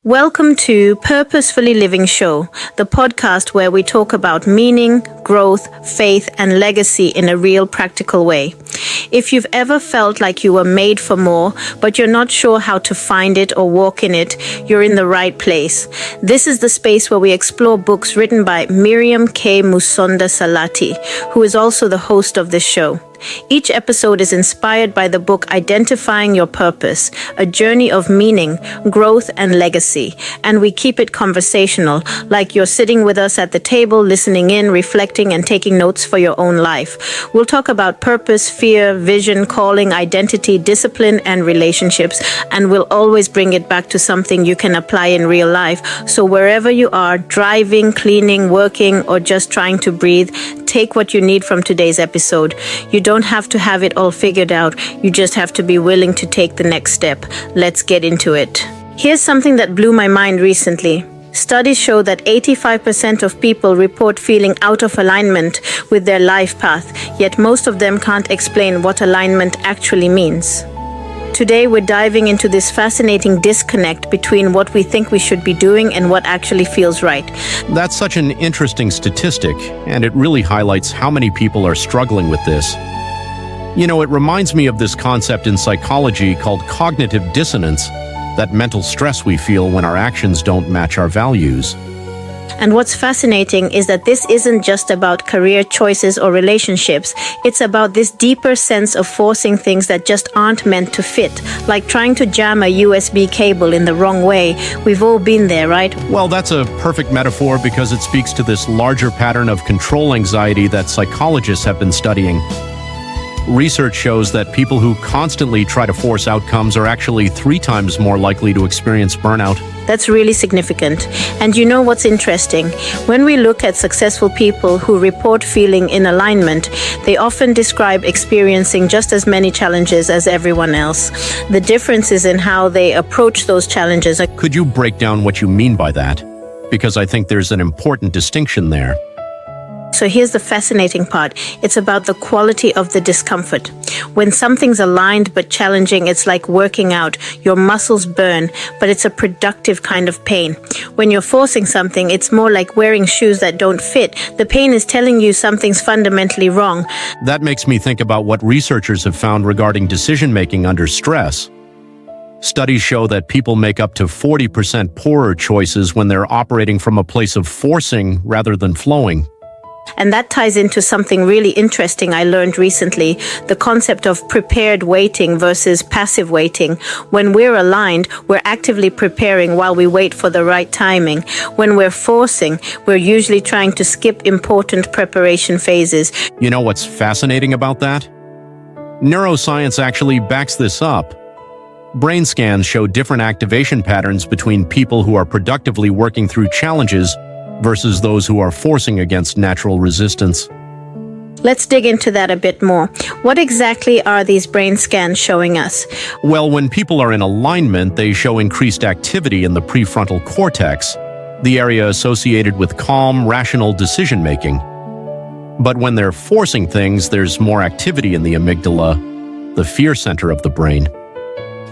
Welcome to Purposefully Living Show, the podcast where we talk about meaning, growth, faith, and legacy in a real practical way. If you've ever felt like you were made for more, but you're not sure how to find it or walk in it, you're in the right place. This is the space where we explore books written by Mirriam K Musonda-Salati, who is also the host of this show. Each episode is inspired by the book Identifying Your Purpose, a journey of meaning, growth, and legacy. And we keep it conversational, like you're sitting with us at the table, listening in, reflecting, and taking notes for your own life. We'll talk about purpose, fear, vision, calling, identity, discipline, and relationships. And we'll always bring it back to something you can apply in real life. So wherever you are, driving, cleaning, working, or just trying to breathe, take what you need from today's episode. You don't have to have it all figured out. You just have to be willing to take the next step. Let's get into it. Here's something that blew my mind recently. Studies show that 85% of people report feeling out of alignment with their life path, yet most of them can't explain what alignment actually means. Today, we're diving into this fascinating disconnect between what we think we should be doing and what actually feels right. That's such an interesting statistic, and it really highlights how many people are struggling with this. You know, it reminds me of this concept in psychology called cognitive dissonance, that mental stress we feel when our actions don't match our values. And what's fascinating is that this isn't just about career choices or relationships. It's about this deeper sense of forcing things that just aren't meant to fit, like trying to jam a USB cable in the wrong way. We've all been there, right? Well, that's a perfect metaphor because it speaks to this larger pattern of control anxiety that psychologists have been studying. Research shows that people who constantly try to force outcomes are actually 3 times more likely to experience burnout. That's really significant. And you know what's interesting? When we look at successful people who report feeling in alignment, they often describe experiencing just as many challenges as everyone else. The difference is in how they approach those challenges. Could you break down what you mean by that? Because I think there's an important distinction there. So here's the fascinating part. It's about the quality of the discomfort. When something's aligned but challenging, it's like working out. Your muscles burn, but it's a productive kind of pain. When you're forcing something, it's more like wearing shoes that don't fit. The pain is telling you something's fundamentally wrong. That makes me think about what researchers have found regarding decision-making under stress. Studies show that people make up to 40% poorer choices when they're operating from a place of forcing rather than flowing. And that ties into something really interesting I learned recently, the concept of prepared waiting versus passive waiting. When we're aligned, we're actively preparing while we wait for the right timing. When we're forcing, we're usually trying to skip important preparation phases. You know what's fascinating about that? Neuroscience actually backs this up. Brain scans show different activation patterns between people who are productively working through challenges versus those who are forcing against natural resistance. Let's dig into that a bit more. What exactly are these brain scans showing us? Well, when people are in alignment, they show increased activity in the prefrontal cortex, the area associated with calm, rational decision-making. But when they're forcing things, there's more activity in the amygdala, the fear center of the brain.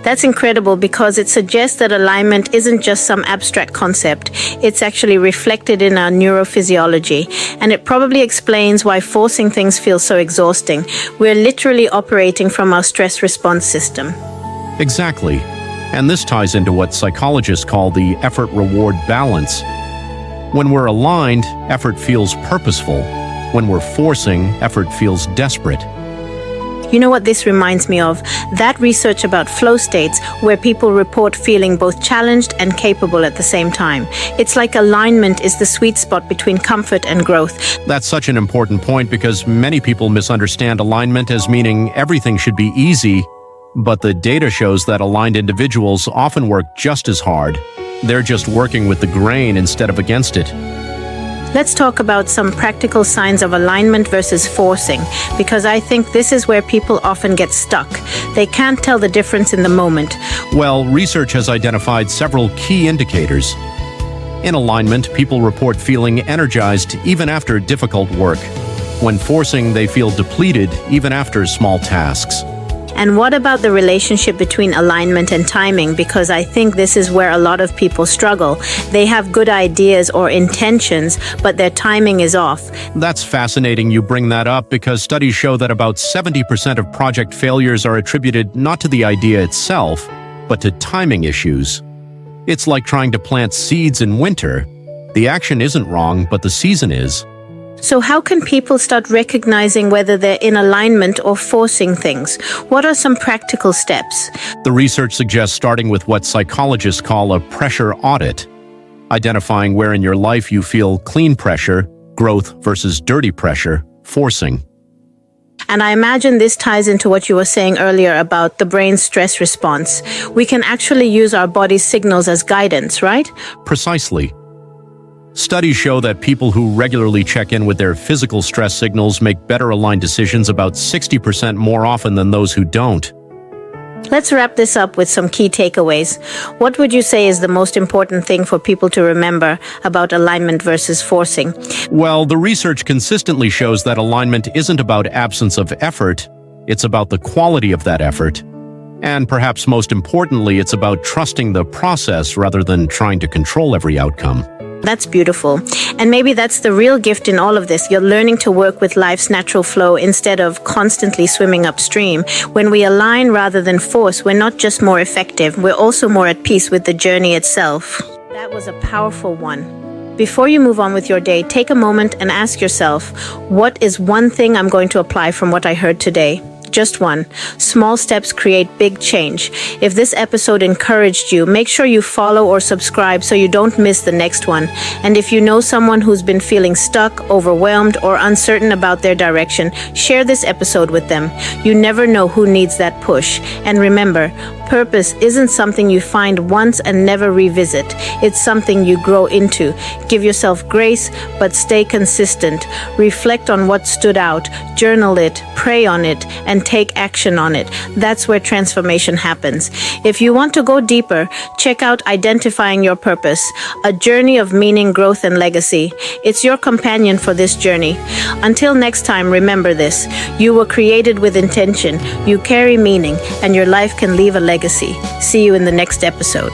That's incredible because it suggests that alignment isn't just some abstract concept. It's actually reflected in our neurophysiology, and it probably explains why forcing things feels so exhausting. We're literally operating from our stress response system. Exactly. And this ties into what psychologists call the effort-reward balance. When we're aligned, effort feels purposeful. When we're forcing, effort feels desperate. You know what this reminds me of? That research about flow states where people report feeling both challenged and capable at the same time. It's like alignment is the sweet spot between comfort and growth. That's such an important point because many people misunderstand alignment as meaning everything should be easy, but the data shows that aligned individuals often work just as hard. They're just working with the grain instead of against it. Let's talk about some practical signs of alignment versus forcing, because I think this is where people often get stuck. They can't tell the difference in the moment. Well, research has identified several key indicators. In alignment, people report feeling energized even after difficult work. When forcing, they feel depleted even after small tasks. And what about the relationship between alignment and timing? Because I think this is where a lot of people struggle. They have good ideas or intentions, but their timing is off. That's fascinating you bring that up because studies show that about 70% of project failures are attributed not to the idea itself, but to timing issues. It's like trying to plant seeds in winter. The action isn't wrong, but the season is. So how can people start recognizing whether they're in alignment or forcing things? What are some practical steps? The research suggests starting with what psychologists call a pressure audit, identifying where in your life you feel clean pressure, growth versus dirty pressure, forcing. And I imagine this ties into what you were saying earlier about the brain's stress response. We can actually use our body's signals as guidance, right? Precisely. Studies show that people who regularly check in with their physical stress signals make better aligned decisions about 60% more often than those who don't. Let's wrap this up with some key takeaways. What would you say is the most important thing for people to remember about alignment versus forcing? Well, the research consistently shows that alignment isn't about absence of effort, it's about the quality of that effort. And perhaps most importantly, it's about trusting the process rather than trying to control every outcome. That's beautiful. And maybe that's the real gift in all of this. You're learning to work with life's natural flow instead of constantly swimming upstream. When we align rather than force, we're not just more effective, we're also more at peace with the journey itself. That was a powerful one. Before you move on with your day, take a moment and ask yourself, what is one thing I'm going to apply from what I heard today? Just one. Small steps create big change. If this episode encouraged you, make sure you follow or subscribe so you don't miss the next one. And if you know someone who's been feeling stuck, overwhelmed, or uncertain about their direction, share this episode with them. You never know who needs that push. And remember, purpose isn't something you find once and never revisit. It's something you grow into. Give yourself grace, but stay consistent. Reflect on what stood out, journal it, pray on it, and take action on it. That's where transformation happens. If you want to go deeper, check out Identifying Your Purpose, a journey of meaning, growth, and legacy. It's your companion for this journey. Until next time, remember this. You were created with intention, you carry meaning, and your life can leave a legacy. See you in the next episode.